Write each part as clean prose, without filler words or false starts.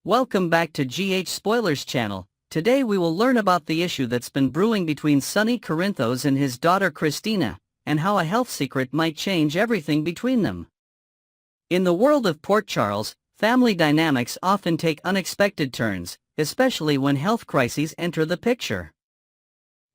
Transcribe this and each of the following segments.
Welcome back to GH Spoilers channel. Today we will learn about the issue that's been brewing between Sonny Corinthos and his daughter Christina, and how a health secret might change everything between them. In the world of Port Charles, family dynamics often take unexpected turns, especially when health crises enter the picture.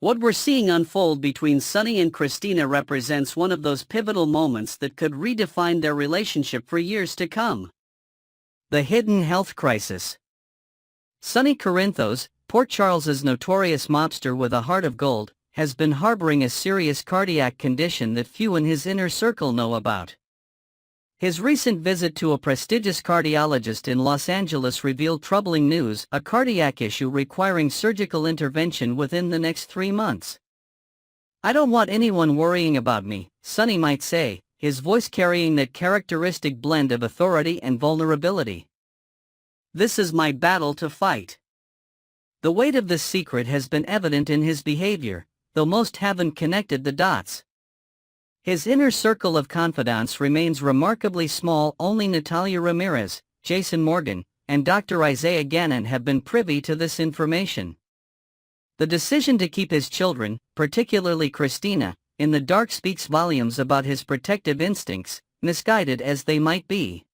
What we're seeing unfold between Sonny and Christina represents one of those pivotal moments that could redefine their relationship for years to come. The hidden health crisis. Sonny Corinthos, Port Charles's notorious mobster with a heart of gold, has been harboring a serious cardiac condition that few in his inner circle know about. His recent visit to a prestigious cardiologist in Los Angeles revealed troubling news: a cardiac issue requiring surgical intervention within the next 3 months. "I don't want anyone worrying about me," Sonny might say, his voice carrying that characteristic blend of authority and vulnerability. "This is my battle to fight." The weight of this secret has been evident in his behavior, though most haven't connected the dots. His inner circle of confidants remains remarkably small. Only Natalia Ramirez, Jason Morgan, and Dr. Isaiah Gannon have been privy to this information. The decision to keep his children, particularly Christina, in the dark speaks volumes about his protective instincts, misguided as they might be.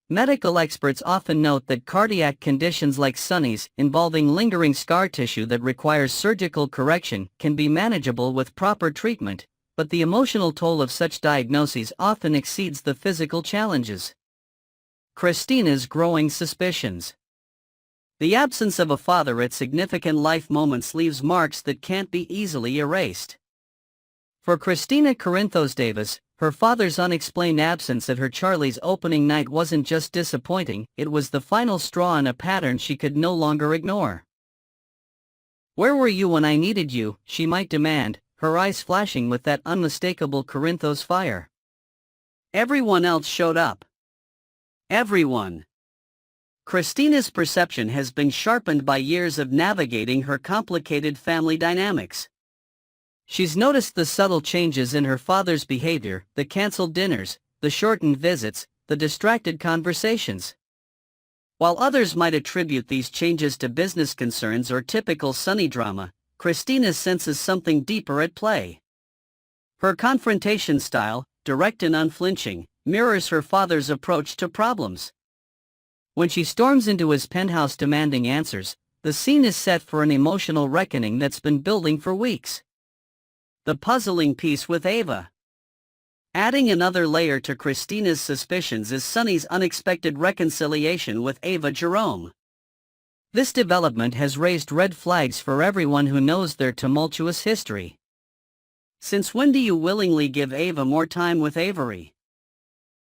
Medical experts often note that cardiac conditions like Sonny's, involving lingering scar tissue that requires surgical correction, can be manageable with proper treatment, but the emotional toll of such diagnoses often exceeds the physical challenges. Christina's growing suspicions. The absence of a father at significant life moments leaves marks that can't be easily erased. For Christina Corinthos Davis, her father's unexplained absence at her Charlie's opening night wasn't just disappointing, it was the final straw in a pattern she could no longer ignore. "Where were you when I needed you?" she might demand, her eyes flashing with that unmistakable Corinthos fire. "Everyone else showed up." Everyone. Christina's perception has been sharpened by years of navigating her complicated family dynamics. She's noticed the subtle changes in her father's behavior: the canceled dinners, the shortened visits, the distracted conversations. While others might attribute these changes to business concerns or typical Sonny drama, Christina senses something deeper at play. Her confrontation style, direct and unflinching, mirrors her father's approach to problems. When she storms into his penthouse demanding answers, the scene is set for an emotional reckoning that's been building for weeks. The puzzling piece with Ava. Adding another layer to Christina's suspicions is Sonny's unexpected reconciliation with Ava Jerome. This development has raised red flags for everyone who knows their tumultuous history. "Since when do you willingly give Ava more time with Avery?"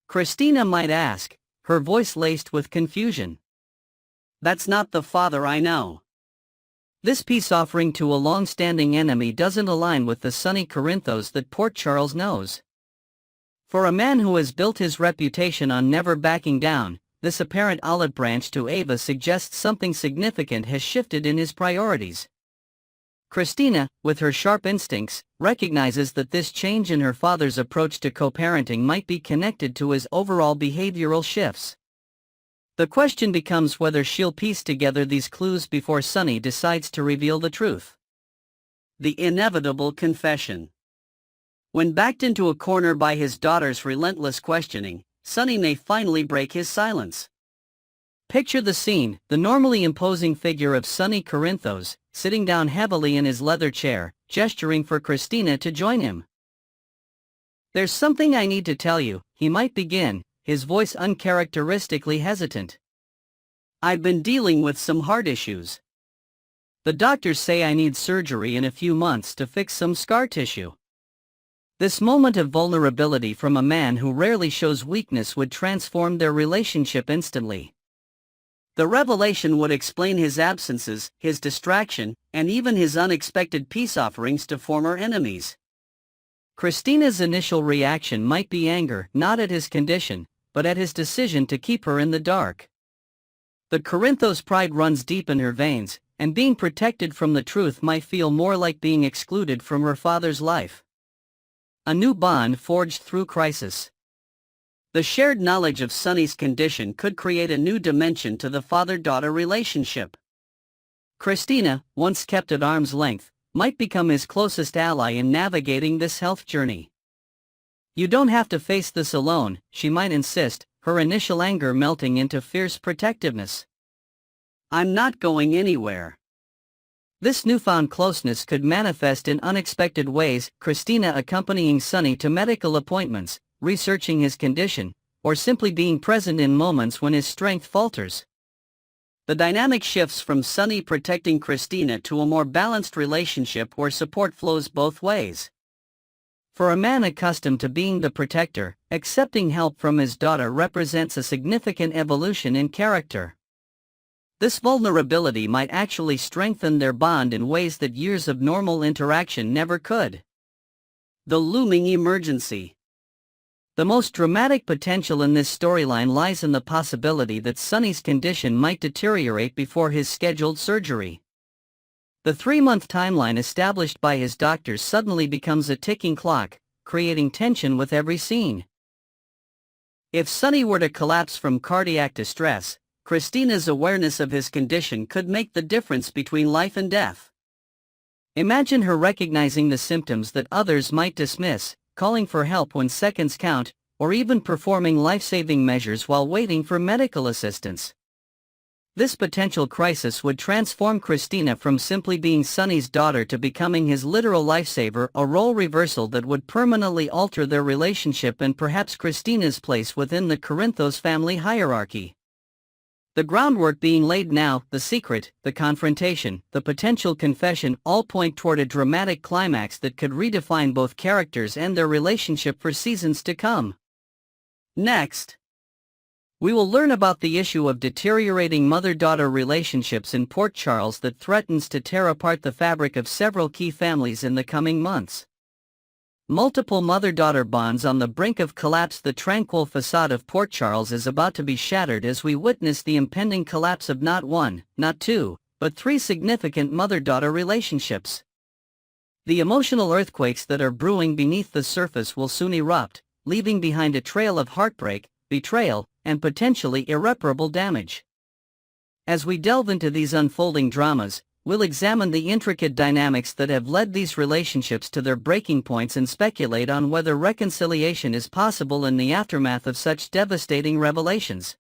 Christina might ask, her voice laced with confusion. "That's not the father I know." This peace offering to a long-standing enemy doesn't align with the Sonny Corinthos that Port Charles knows. For a man who has built his reputation on never backing down, this apparent olive branch to Ava suggests something significant has shifted in his priorities. Christina, with her sharp instincts, recognizes that this change in her father's approach to co-parenting might be connected to his overall behavioral shifts. The question becomes whether she'll piece together these clues before Sonny decides to reveal the truth. The inevitable confession. When backed into a corner by his daughter's relentless questioning, Sonny may finally break his silence. Picture the scene: the normally imposing figure of Sonny Corinthos, sitting down heavily in his leather chair, gesturing for Christina to join him. "There's something I need to tell you," he might begin, his voice uncharacteristically hesitant. "I've been dealing with some heart issues. The doctors say I need surgery in a few months to fix some scar tissue." This moment of vulnerability from a man who rarely shows weakness would transform their relationship instantly. The revelation would explain his absences, his distraction, and even his unexpected peace offerings to former enemies. Christina's initial reaction might be anger, not at his condition, but at his decision to keep her in the dark. The Corinthos pride runs deep in her veins, and being protected from the truth might feel more like being excluded from her father's life. A new bond forged through crisis. The shared knowledge of Sonny's condition could create a new dimension to the father-daughter relationship. Christina, once kept at arm's length, might become his closest ally in navigating this health journey. "You don't have to face this alone," she might insist, her initial anger melting into fierce protectiveness. "I'm not going anywhere." This newfound closeness could manifest in unexpected ways, Christina accompanying Sonny to medical appointments, researching his condition, or simply being present in moments when his strength falters. The dynamic shifts from Sonny protecting Christina to a more balanced relationship where support flows both ways. For a man accustomed to being the protector, accepting help from his daughter represents a significant evolution in character. This vulnerability might actually strengthen their bond in ways that years of normal interaction never could. The looming emergency. The most dramatic potential in this storyline lies in the possibility that Sonny's condition might deteriorate before his scheduled surgery. The 3-month timeline established by his doctors suddenly becomes a ticking clock, creating tension with every scene. If Sonny were to collapse from cardiac distress, Christina's awareness of his condition could make the difference between life and death. Imagine her recognizing the symptoms that others might dismiss, calling for help when seconds count, or even performing life-saving measures while waiting for medical assistance. This potential crisis would transform Christina from simply being Sonny's daughter to becoming his literal lifesaver, a role reversal that would permanently alter their relationship and perhaps Christina's place within the Corinthos family hierarchy. The groundwork being laid now, the secret, the confrontation, the potential confession all point toward a dramatic climax that could redefine both characters and their relationship for seasons to come. Next, we will learn about the issue of deteriorating mother-daughter relationships in Port Charles that threatens to tear apart the fabric of several key families in the coming months. Multiple mother-daughter bonds on the brink of collapse. The tranquil facade of Port Charles is about to be shattered as we witness the impending collapse of not one, not two, but 3 significant mother-daughter relationships. The emotional earthquakes that are brewing beneath the surface will soon erupt, leaving behind a trail of heartbreak, betrayal, and potentially irreparable damage. As we delve into these unfolding dramas, we'll examine the intricate dynamics that have led these relationships to their breaking points and speculate on whether reconciliation is possible in the aftermath of such devastating revelations.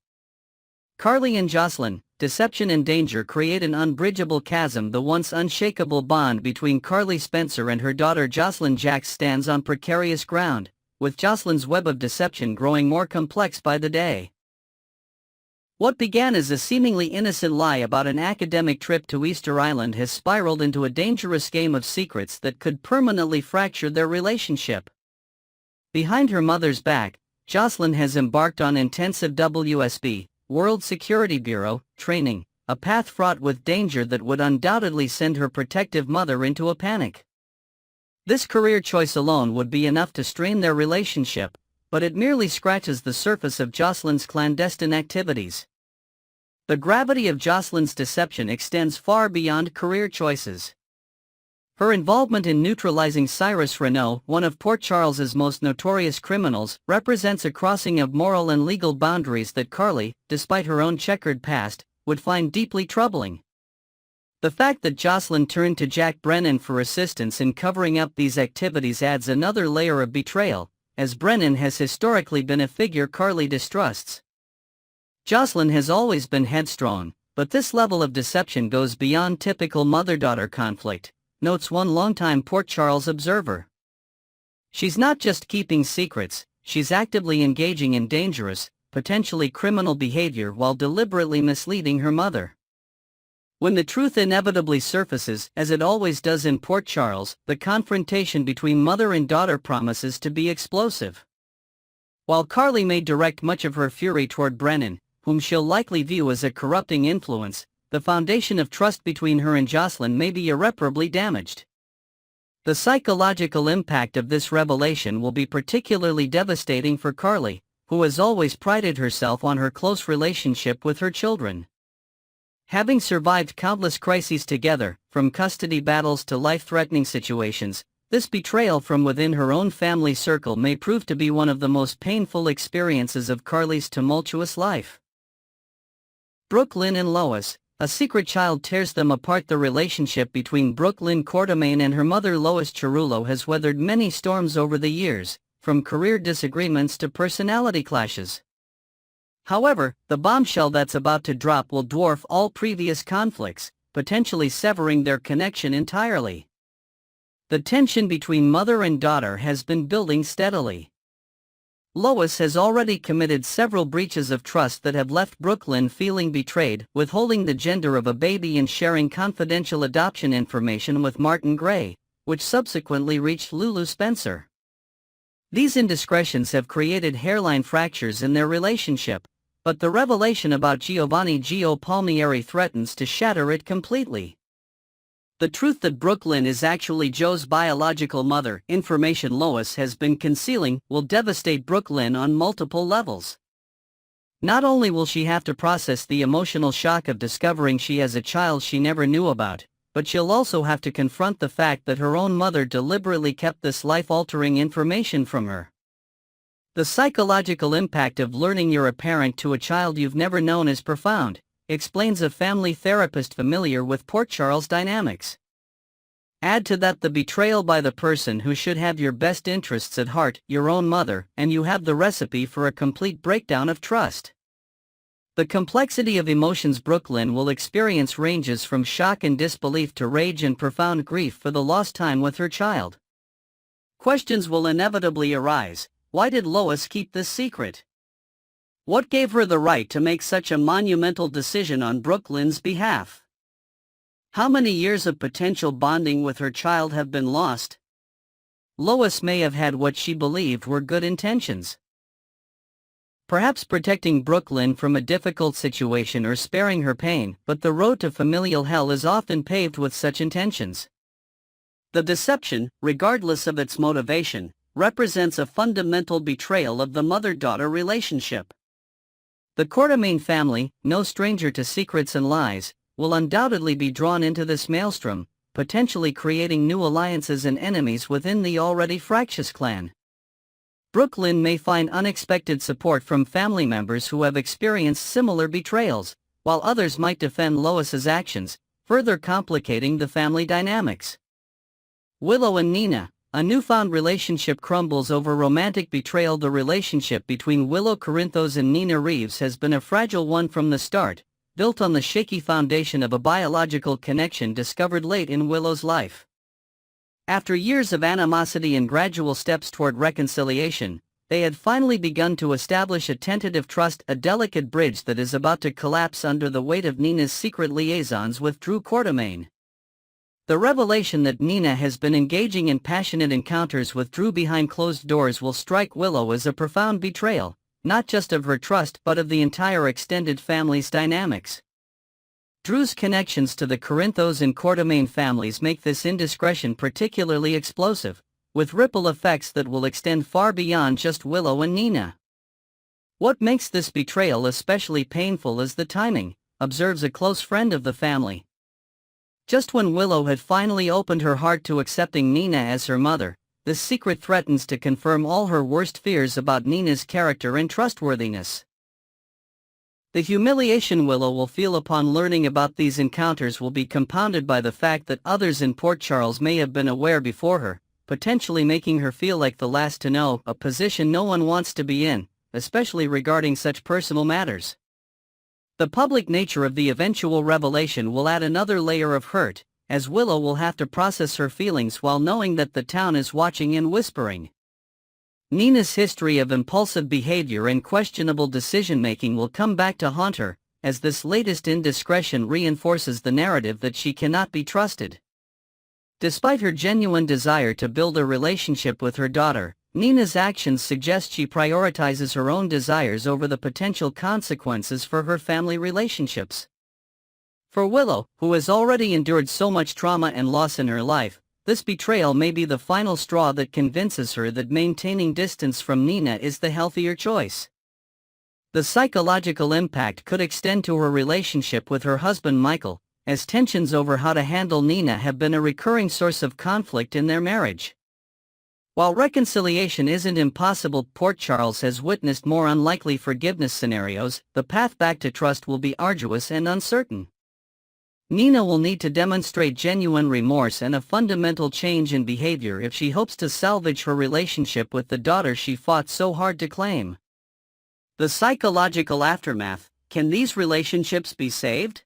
Carly and Jocelyn, deception and danger create an unbridgeable chasm. The once unshakable bond between Carly Spencer and her daughter Jocelyn Jax stands on precarious ground, with Jocelyn's web of deception growing more complex by the day. What began as a seemingly innocent lie about an academic trip to Easter Island has spiraled into a dangerous game of secrets that could permanently fracture their relationship. Behind her mother's back, Jocelyn has embarked on intensive WSB, World Security Bureau, training, a path fraught with danger that would undoubtedly send her protective mother into a panic. This career choice alone would be enough to strain their relationship, but it merely scratches the surface of Jocelyn's clandestine activities. The gravity of Jocelyn's deception extends far beyond career choices. Her involvement in neutralizing Cyrus Renault, one of Port Charles's most notorious criminals, represents a crossing of moral and legal boundaries that Carly, despite her own checkered past, would find deeply troubling. The fact that Jocelyn turned to Jack Brennan for assistance in covering up these activities adds another layer of betrayal, as Brennan has historically been a figure Carly distrusts. Jocelyn has always been headstrong, but this level of deception goes beyond typical mother-daughter conflict, notes one longtime Port Charles observer. She's not just keeping secrets, she's actively engaging in dangerous, potentially criminal behavior while deliberately misleading her mother. When the truth inevitably surfaces, as it always does in Port Charles, the confrontation between mother and daughter promises to be explosive. While Carly may direct much of her fury toward Brennan, whom she'll likely view as a corrupting influence, the foundation of trust between her and Jocelyn may be irreparably damaged. The psychological impact of this revelation will be particularly devastating for Carly, who has always prided herself on her close relationship with her children. Having survived countless crises together, from custody battles to life-threatening situations, This betrayal from within her own family circle may prove to be one of the most painful experiences of Carly's tumultuous life. Brooklyn and Lois, a secret child tears them apart. The relationship between Brooklyn Quartermain and her mother Lois Cerullo has weathered many storms over the years, from career disagreements to personality clashes. However, the bombshell that's about to drop will dwarf all previous conflicts, potentially severing their connection entirely. The tension between mother and daughter has been building steadily. Lois has already committed several breaches of trust that have left Brooklyn feeling betrayed, withholding the gender of a baby and sharing confidential adoption information with Martin Gray, which subsequently reached Lulu Spencer. These indiscretions have created hairline fractures in their relationship, but the revelation about Giovanni Gio Palmieri threatens to shatter it completely. The truth that Brooklyn is actually Joe's biological mother, information Lois has been concealing, will devastate Brooklyn on multiple levels. Not only will she have to process the emotional shock of discovering she has a child she never knew about, but she'll also have to confront the fact that her own mother deliberately kept this life-altering information from her. The psychological impact of learning you're a parent to a child you've never known is profound, explains a family therapist familiar with Port Charles dynamics. Add to that the betrayal by the person who should have your best interests at heart, your own mother, and you have the recipe for a complete breakdown of trust. The complexity of emotions Brooklyn will experience ranges from shock and disbelief to rage and profound grief for the lost time with her child. Questions will inevitably arise. Why did Lois keep this secret? What gave her the right to make such a monumental decision on Brooklyn's behalf? How many years of potential bonding with her child have been lost? Lois may have had what she believed were good intentions. Perhaps protecting Brooklyn from a difficult situation or sparing her pain, but the road to familial hell is often paved with such intentions. The deception, regardless of its motivation, represents a fundamental betrayal of the mother-daughter relationship. The Quartermain family, no stranger to secrets and lies, will undoubtedly be drawn into this maelstrom, potentially creating new alliances and enemies within the already fractious clan. Brooklyn may find unexpected support from family members who have experienced similar betrayals, while others might defend Lois's actions, further complicating the family dynamics. Willow and Nina, a newfound relationship crumbles over romantic betrayal. The relationship between Willow Corinthos and Nina Reeves has been a fragile one from the start, built on the shaky foundation of a biological connection discovered late in Willow's life. After years of animosity and gradual steps toward reconciliation, they had finally begun to establish a tentative trust, a delicate bridge that is about to collapse under the weight of Nina's secret liaisons with Drew Quartermain. The revelation that Nina has been engaging in passionate encounters with Drew behind closed doors will strike Willow as a profound betrayal, not just of her trust but of the entire extended family's dynamics. Drew's connections to the Corinthos and Quartermain families make this indiscretion particularly explosive, with ripple effects that will extend far beyond just Willow and Nina. What makes this betrayal especially painful is the timing, observes a close friend of the family. Just when Willow had finally opened her heart to accepting Nina as her mother, this secret threatens to confirm all her worst fears about Nina's character and trustworthiness. The humiliation Willow will feel upon learning about these encounters will be compounded by the fact that others in Port Charles may have been aware before her, potentially making her feel like the last to know, a position no one wants to be in, especially regarding such personal matters. The public nature of the eventual revelation will add another layer of hurt, as Willow will have to process her feelings while knowing that the town is watching and whispering. Nina's history of impulsive behavior and questionable decision-making will come back to haunt her, as this latest indiscretion reinforces the narrative that she cannot be trusted. Despite her genuine desire to build a relationship with her daughter, Nina's actions suggest she prioritizes her own desires over the potential consequences for her family relationships. For Willow, who has already endured so much trauma and loss in her life, this betrayal may be the final straw that convinces her that maintaining distance from Nina is the healthier choice. The psychological impact could extend to her relationship with her husband Michael, as tensions over how to handle Nina have been a recurring source of conflict in their marriage. While reconciliation isn't impossible, Port Charles has witnessed more unlikely forgiveness scenarios. The path back to trust will be arduous and uncertain. Nina will need to demonstrate genuine remorse and a fundamental change in behavior if she hopes to salvage her relationship with the daughter she fought so hard to claim. The psychological aftermath: can these relationships be saved?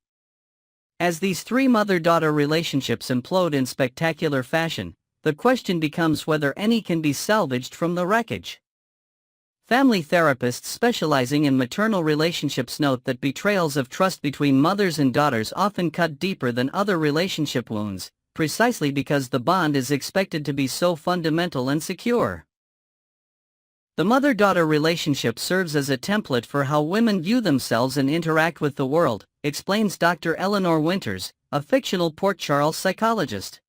As these three mother-daughter relationships implode in spectacular fashion, the question becomes whether any can be salvaged from the wreckage. Family therapists specializing in maternal relationships note that betrayals of trust between mothers and daughters often cut deeper than other relationship wounds, precisely because the bond is expected to be so fundamental and secure. The mother-daughter relationship serves as a template for how women view themselves and interact with the world, explains Dr. Eleanor Winters, a fictional Port Charles psychologist.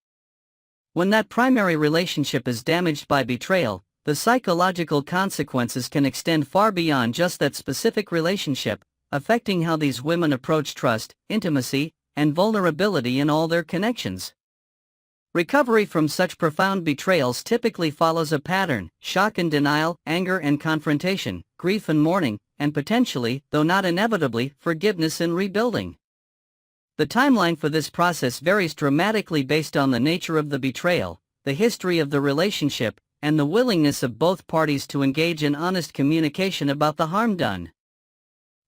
When that primary relationship is damaged by betrayal, the psychological consequences can extend far beyond just that specific relationship, affecting how these women approach trust, intimacy, and vulnerability in all their connections. Recovery from such profound betrayals typically follows a pattern: shock and denial, anger and confrontation, grief and mourning, and potentially, though not inevitably, forgiveness and rebuilding. The timeline for this process varies dramatically based on the nature of the betrayal, the history of the relationship, and the willingness of both parties to engage in honest communication about the harm done.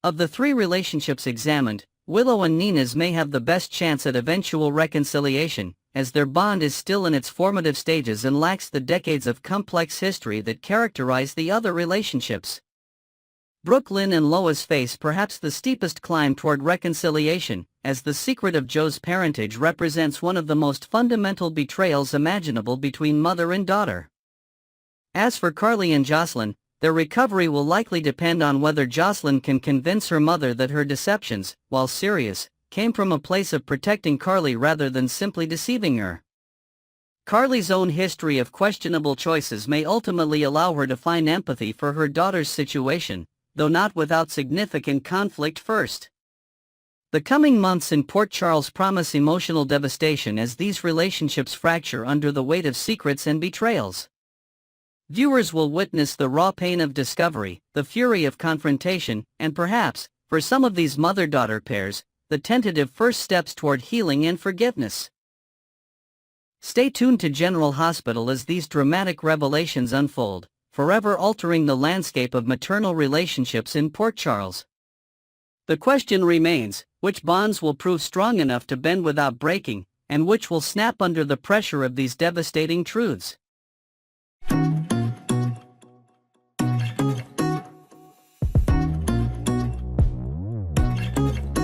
Of the three relationships examined, Willow and Nina's may have the best chance at eventual reconciliation, as their bond is still in its formative stages and lacks the decades of complex history that characterize the other relationships. Brooklyn and Lois face perhaps the steepest climb toward reconciliation, as the secret of Joe's parentage represents one of the most fundamental betrayals imaginable between mother and daughter. As for Carly and Jocelyn, their recovery will likely depend on whether Jocelyn can convince her mother that her deceptions, while serious, came from a place of protecting Carly rather than simply deceiving her. Carly's own history of questionable choices may ultimately allow her to find empathy for her daughter's situation, though not without significant conflict first. The coming months in Port Charles promise emotional devastation as these relationships fracture under the weight of secrets and betrayals. Viewers will witness the raw pain of discovery, the fury of confrontation, and perhaps, for some of these mother-daughter pairs, the tentative first steps toward healing and forgiveness. Stay tuned to General Hospital as these dramatic revelations unfold, forever altering the landscape of maternal relationships in Port Charles. The question remains: which bonds will prove strong enough to bend without breaking, and which will snap under the pressure of these devastating truths?